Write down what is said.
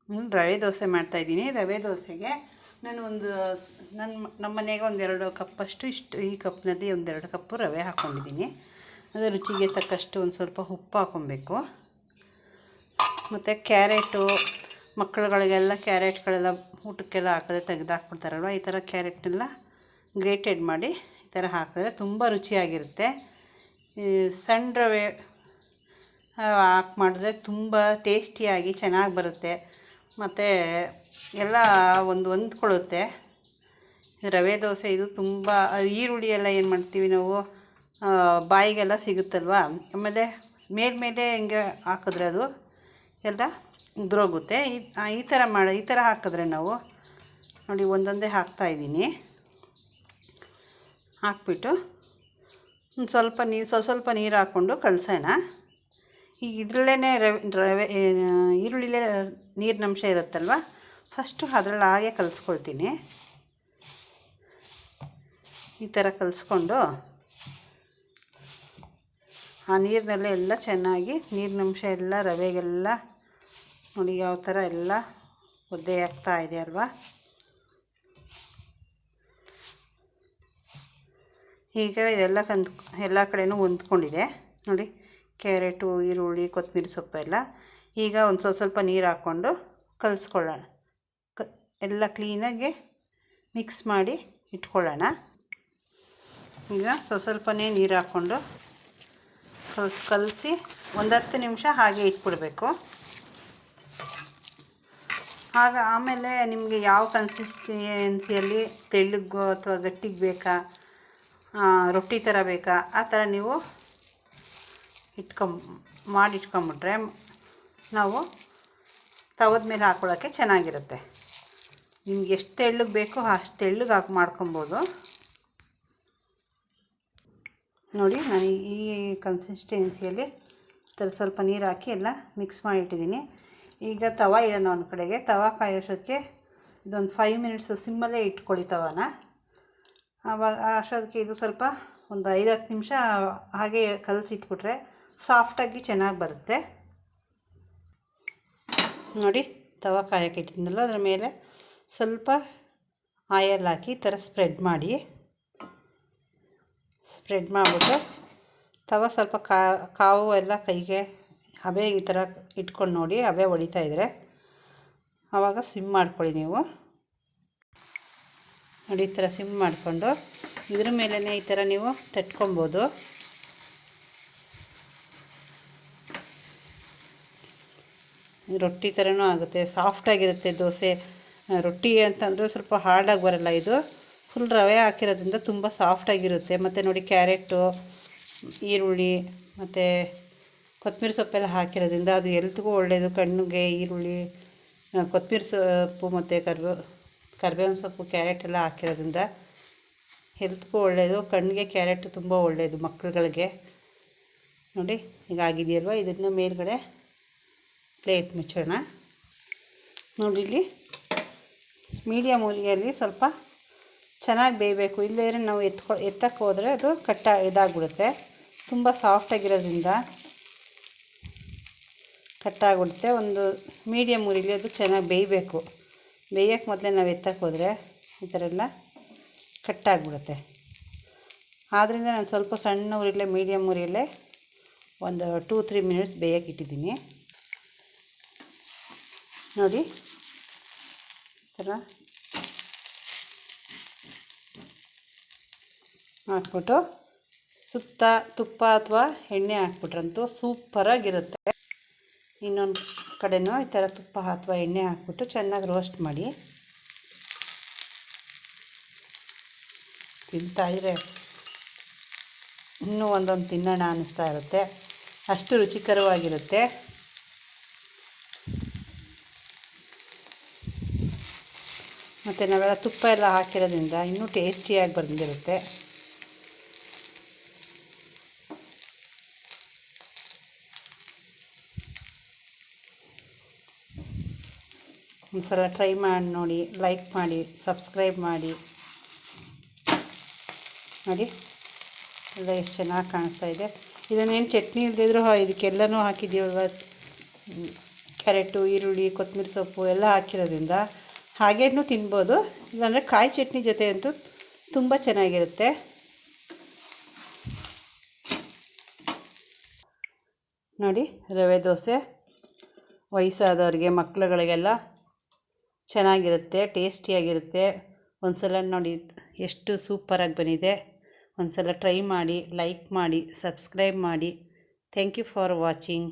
ರವೆ ದೋಸೆ ಮಾಡ್ತಾಯಿದ್ದೀನಿ. ರವೆ ದೋಸೆಗೆ ನಾನು ನಮ್ಮ ಮನೆಗೆ ಒಂದೆರಡು ಕಪ್ಪಷ್ಟು ಈ ಕಪ್ನಲ್ಲಿ ಒಂದೆರಡು ಕಪ್ಪು ರವೆ ಹಾಕ್ಕೊಂಡಿದ್ದೀನಿ. ಅದು ರುಚಿಗೆ ತಕ್ಕಷ್ಟು ಒಂದು ಸ್ವಲ್ಪ ಉಪ್ಪು ಹಾಕ್ಕೊಬೇಕು. ಮತ್ತು ಕ್ಯಾರೆಟು, ಮಕ್ಕಳುಗಳಿಗೆಲ್ಲ ಕ್ಯಾರೆಟ್ಗಳೆಲ್ಲ ಊಟಕ್ಕೆಲ್ಲ ಹಾಕಿದ್ರೆ ತೆಗೆದಾಕ್ಬಿಡ್ತಾರಲ್ವ, ಈ ಥರ ಕ್ಯಾರೆಟ್ನೆಲ್ಲ ಗ್ರೇಟೆಡ್ ಮಾಡಿ ಈ ಥರ ಹಾಕಿದ್ರೆ ತುಂಬ ರುಚಿಯಾಗಿರುತ್ತೆ. ಸಣ್ಣ ರವೆ ಹಾಕಿ ಮಾಡಿದ್ರೆ ತುಂಬ ಟೇಸ್ಟಿಯಾಗಿ ಚೆನ್ನಾಗಿ ಬರುತ್ತೆ. ಮತ್ತು ಎಲ್ಲ ಹೊಂದ್ಕೊಳ್ಳುತ್ತೆ. ರವೆ ದೋಸೆ ಇದು ತುಂಬ ಈರುಳ್ಳಿ ಎಲ್ಲ ಏನು ಮಾಡ್ತೀವಿ ನಾವು, ಬಾಯಿಗೆಲ್ಲ ಸಿಗುತ್ತಲ್ವ, ಆಮೇಲೆ ಮೇಲ್ಮೇಲೆ ಹಿಂಗೆ ಹಾಕಿದ್ರೆ ಅದು ಎಲ್ಲ ಉದುರೋಗುತ್ತೆ. ಈ ಥರ ಹಾಕಿದ್ರೆ ನಾವು ನೋಡಿ ಒಂದೊಂದೇ ಹಾಕ್ತಾಯಿದ್ದೀನಿ. ಹಾಕ್ಬಿಟ್ಟು ಸ್ವಲ್ಪ ನೀರು ಹಾಕ್ಕೊಂಡು ಕಲಸೋಣ. ಈಗ ಇದರಲ್ಲೇ ರವೆ ಈರುಳ್ಳಿಲೇ ನೀರಿನಂಶ ಇರುತ್ತಲ್ವ, ಫಸ್ಟು ಅದರಲ್ಲಿ ಹಾಗೆ ಕಲಿಸ್ಕೊಳ್ತೀನಿ. ಈ ಥರ ಕಲಿಸ್ಕೊಂಡು ಆ ನೀರಿನಲ್ಲೇ ಎಲ್ಲ ಚೆನ್ನಾಗಿ ನೀರಿನಂಶ ಎಲ್ಲ ರವೆಗೆಲ್ಲ ನೋಡಿ ಯಾವ ಥರ ಎಲ್ಲ ಒದ್ದೆ ಆಗ್ತಾ ಇದೆ ಅಲ್ವಾ. ಈಗ ಇದೆಲ್ಲ ಎಲ್ಲ ಕಡೆಯೂ ಹೊಂದ್ಕೊಂಡಿದೆ ನೋಡಿ, ಕ್ಯಾರೆಟು, ಈರುಳ್ಳಿ, ಕೊತ್ತಂಬರಿ ಸೊಪ್ಪೆಲ್ಲ. ಈಗ ಒಂದು ಸ್ವಲ್ಪ ನೀರು ಹಾಕ್ಕೊಂಡು ಕಲಿಸ್ಕೊಳ್ಳೋಣ. ಎಲ್ಲ ಕ್ಲೀನಾಗಿ ಮಿಕ್ಸ್ ಮಾಡಿ ಇಟ್ಕೊಳ್ಳೋಣ. ಈಗ ಸ್ವಲ್ಪನೇ ನೀರು ಹಾಕ್ಕೊಂಡು ಕಲಸಿ ಒಂದು 10 ನಿಮಿಷ ಹಾಗೆ ಇಟ್ಬಿಡಬೇಕು. ಆಮೇಲೆ ನಿಮಗೆ ಯಾವ ಕನ್ಸಿಸ್ಟೆನ್ಸಿಯಲ್ಲಿ, ತೆಳ್ಳಗೆ ಅಥವಾ ಗಟ್ಟಿಗೆ ಬೇಕಾ, ರೊಟ್ಟಿ ಥರ ಬೇಕಾ, ಆ ಥರ ನೀವು ಮಾಡಿಟ್ಕೊಂಬಿಟ್ರೆ ನಾವು ತವದ ಮೇಲೆ ಹಾಕ್ಕೊಳ್ಳೋಕ್ಕೆ ಚೆನ್ನಾಗಿರುತ್ತೆ. ನಿಮ್ಗೆ ಎಷ್ಟು ತೆಳ್ಳಗೆ ಬೇಕೋ ಅಷ್ಟು ತೆಳ್ಳಗೆ ಮಾಡ್ಕೊಬೋದು. ನೋಡಿ ನಾನು ಈ ಕನ್ಸಿಸ್ಟೆನ್ಸಿಯಲ್ಲಿ ಸ್ವಲ್ಪ ನೀರು ಹಾಕಿ ಎಲ್ಲ ಮಿಕ್ಸ್ ಮಾಡಿಟ್ಟಿದ್ದೀನಿ. ಈಗ ತವ ಇಡೋಣ ಒಂದು ಕಡೆಗೆ. ತವ ಕಾಯೋಷ್ಟೊತ್ತಿಗೆ ಇದೊಂದು 5 ಮಿನಿಟ್ಸ್ ಸಿಮ್ಮಲ್ಲೇ ಇಟ್ಕೊಳ್ಳಿ ತವಾನ. ಆವಾಗ ಅಷ್ಟೊತ್ತಿಗೆ ಇದು ಸ್ವಲ್ಪ ಒಂದು 5-10 ನಿಮಿಷ ಹಾಗೆ ಕಲಸಿಟ್ಬಿಟ್ರೆ ಸಾಫ್ಟಾಗಿ ಚೆನ್ನಾಗಿ ಬರುತ್ತೆ. ನೋಡಿ ತವ ಕಾಯೋಕೆ ಇಟ್ಟಿದ್ನಲ್ಲ, ಅದರ ಮೇಲೆ ಸ್ವಲ್ಪ ಆಯಲ್ ಹಾಕಿ ಈ ಥರ ಸ್ಪ್ರೆಡ್ ಮಾಡಿಬಿಟ್ಟು ತವ ಸ್ವಲ್ಪ ಕಾವು ಎಲ್ಲ ಕೈಗೆ ಹಬೆ ಈ ಥರ ಇಟ್ಕೊಂಡು ನೋಡಿ, ಹಬೆ ಹೊಡಿತಾಯಿದ್ರೆ ಆವಾಗ ಸಿಮ್ ಮಾಡ್ಕೊಳ್ಳಿ ನೀವು. ನೋಡಿ ಈ ಥರ ಸಿಮ್ ಮಾಡಿಕೊಂಡು ಇದ್ರ ಮೇಲೇ ಈ ಥರ ನೀವು ತಟ್ಕೊಬೋದು. ರೊಟ್ಟಿ ಥರನೂ ಆಗುತ್ತೆ, ಸಾಫ್ಟಾಗಿರುತ್ತೆ ದೋಸೆ. ರೊಟ್ಟಿ ಅಂತಂದರೆ ಸ್ವಲ್ಪ ಹಾರ್ಡಾಗಿ ಬರೋಲ್ಲ, ಇದು ಫುಲ್ ರವೆ ಹಾಕಿರೋದ್ರಿಂದ ತುಂಬ ಸಾಫ್ಟಾಗಿರುತ್ತೆ. ಮತ್ತು ನೋಡಿ ಕ್ಯಾರೆಟು, ಈರುಳ್ಳಿ ಮತ್ತು ಕೊತ್ತಂಬರಿ ಸೊಪ್ಪೆಲ್ಲ ಹಾಕಿರೋದ್ರಿಂದ ಅದು ಎಲ್ತ್ಗೂ ಒಳ್ಳೆಯದು. ಕಣ್ಣಿಗೆ ಈರುಳ್ಳಿ, ಕೊತ್ತಂಬರಿ ಸೊಪ್ಪು ಮತ್ತು ಕರಿಬೇವಿನ ಸೊಪ್ಪು, ಕ್ಯಾರೆಟ್ ಎಲ್ಲ ಹಾಕಿರೋದ್ರಿಂದ ಹೆಲ್ತ್ಗೂ ಒಳ್ಳೆಯದು. ಕಣ್ಣಿಗೆ ಕ್ಯಾರೆಟು ತುಂಬ ಒಳ್ಳೆಯದು ಮಕ್ಕಳುಗಳಿಗೆ. ನೋಡಿ ಈಗ ಆಗಿದೆಯಲ್ವ, ಇದನ್ನು ಮೇಲ್ಗಡೆ ಪ್ಲೇಟ್ ಮುಚ್ಚೋಣ. ನೋಡಿ ಇಲ್ಲಿ ಮೀಡಿಯಮ್ ಉರಿಯಲ್ಲಿ ಸ್ವಲ್ಪ ಚೆನ್ನಾಗಿ ಬೇಯಬೇಕು. ಇಲ್ಲದೇ ನಾವು ಎತ್ತಕ್ಕೆ ಹೋದರೆ ಅದು ಇದಾಗ್ಬಿಡುತ್ತೆ. ತುಂಬ ಸಾಫ್ಟಾಗಿರೋದ್ರಿಂದ ಕಟ್ಟಾಗ್ಬಿಡುತ್ತೆ. ಒಂದು ಮೀಡಿಯಮ್ ಉರಿಲಿ ಅದು ಚೆನ್ನಾಗಿ ಬೇಯಬೇಕು. ಬೇಯೋಕ್ಕೆ ಮೊದಲೇ ನಾವು ಎತ್ತಕ್ಕೆ ಹೋದರೆ ಈ ಥರ ಎಲ್ಲ ಕಟ್ಟಾಗ್ಬಿಡುತ್ತೆ. ಆದ್ದರಿಂದ ನಾನು ಸ್ವಲ್ಪ ಸಣ್ಣ ಉರಿಲೇ, ಮೀಡಿಯಮ್ ಉರಿಯಲ್ಲೇ ಒಂದು 2-3 ಮಿನಿಟ್ಸ್ ಬೇಯಕ್ಕೆ ಇಟ್ಟಿದ್ದೀನಿ. ನೋಡಿ ಈ ಥರ ಹಾಕ್ಬಿಟ್ಟು ಸುತ್ತ ತುಪ್ಪ ಅಥವಾ ಎಣ್ಣೆ ಹಾಕ್ಬಿಟ್ರಂತೂ ಸೂಪರಾಗಿರುತ್ತೆ. ಇನ್ನೊಂದು ಕಡೆನೂ ಈ ಥರ ತುಪ್ಪ ಅಥವಾ ಎಣ್ಣೆ ಹಾಕ್ಬಿಟ್ಟು ಚೆನ್ನಾಗಿ ರೋಸ್ಟ್ ಮಾಡಿ ತಿಂತಾಯಿದ್ರೆ ಇನ್ನೂ ಒಂದೊಂದು ತಿನ್ನೋಣ ಅನ್ನಿಸ್ತಾ ಇರುತ್ತೆ, ಅಷ್ಟು ರುಚಿಕರವಾಗಿರುತ್ತೆ. ಮತ್ತು ನಾವೆಲ್ಲ ತುಪ್ಪ ಎಲ್ಲ ಹಾಕಿರೋದ್ರಿಂದ ಇನ್ನೂ ಟೇಸ್ಟಿಯಾಗಿ ಬಂದಿರುತ್ತೆ. ಒಂದು ಸಲ ಟ್ರೈ ಮಾಡಿ ನೋಡಿ, ಲೈಕ್ ಮಾಡಿ, ಸಬ್ಸ್ಕ್ರೈಬ್ ಮಾಡಿ. ನೋಡಿ ಎಲ್ಲ ಎಷ್ಟು ಚೆನ್ನಾಗಿ ಕಾಣಿಸ್ತಾ ಇದೆ. ಇದನ್ನೇನು ಚಟ್ನಿ ಇಲ್ಲದಿದ್ರೂ ಇದಕ್ಕೆಲ್ಲನೂ ಹಾಕಿದ್ದೀವಲ್ವ, ಕ್ಯಾರೆಟು, ಈರುಳ್ಳಿ, ಕೊತ್ತಂಬರಿ ಸೊಪ್ಪು ಎಲ್ಲ ಹಾಕಿರೋದ್ರಿಂದ ಹಾಗೇನೂ ತಿನ್ಬೋದು. ಇಲ್ಲಾಂದರೆ ಕಾಯಿ ಚಟ್ನಿ ಜೊತೆ ಅಂತೂ ತುಂಬ ಚೆನ್ನಾಗಿರುತ್ತೆ. ನೋಡಿ, ರವೆ ದೋಸೆ ವಯಸ್ಸಾದವ್ರಿಗೆ, ಮಕ್ಕಳುಗಳಿಗೆಲ್ಲ ಚೆನ್ನಾಗಿರುತ್ತೆ, ಟೇಸ್ಟಿಯಾಗಿರುತ್ತೆ. ಒಂದು ಸಲ ನೋಡಿ ಎಷ್ಟು ಸೂಪರಾಗಿ ಬಂದಿದೆ. ಒಂದು ಸಲ ಟ್ರೈ ಮಾಡಿ, ಲೈಕ್ ಮಾಡಿ, ಸಬ್ಸ್ಕ್ರೈಬ್ ಮಾಡಿ. Thank you for watching.